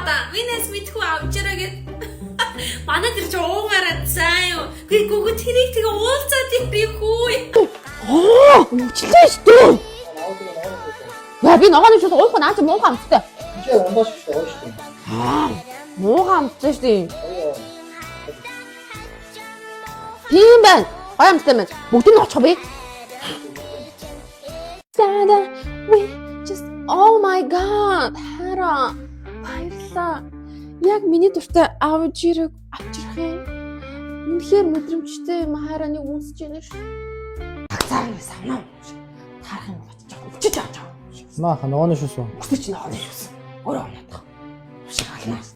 одоо минээс мэдхүү авчираа гэд. Манай тэр ч уугараад заа юу. Гүгү тэрийг тэгээ уулзаад ирээхүү. Мөчлөө шүү. Яа би ногооны шууд уух наа чи муухай амттай. Чи ондоош шүү дээ. Муухай амттай шүү. Тийм байна. Гоё амттай байна. Бүгд нь очих би. Sada we just oh my god. Хара. Баярлаа. Яг миний дуртай авжирыг авчрах юм. Үнэхээр мэдрэмжтэй юм хараа нэг үнсэж байна шүү. Цагаан санаа. Тарах юм бодож өчөж авч байгаа. Мааха ногооны шүүс үү? Өчөж ногооны шүүс. Өөрөө оноод. Шиг алнаас.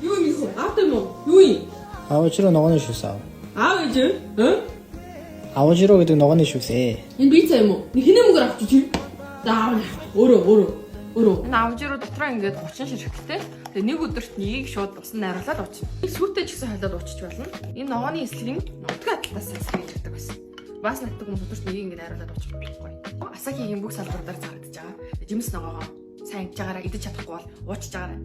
Юу юм бэ? Автом юу? Юу юм? Аважиро ногооны шүүс аа. Аав ээж? Аважиро гэдэг ногооны шүүсээ. Энэ бицаа юм уу? Нэг хинэ мөнгөөр авчих чи. За өөрөө. Энэ авжируу дотроо ингээд 30 ширхттэй. Тэгээ нэг өдөрт нэгийг шууд усан найруулад уучна. Сүйтэй ч гэсэн хайлаад уучиж болно. Энэ ногооны эслэгийн нутгийн атлаас сэлгэж ирдэг байсан. Бас натдаг хүмүүс өдөрт нэгийг ингээд найруулад уучих байхгүй. Асакигийн бүх салбараар зарагдаж байгаа. Жимс ногоогоо сайн идж байгаараа идэж чадахгүй бол уучиж байгаараа.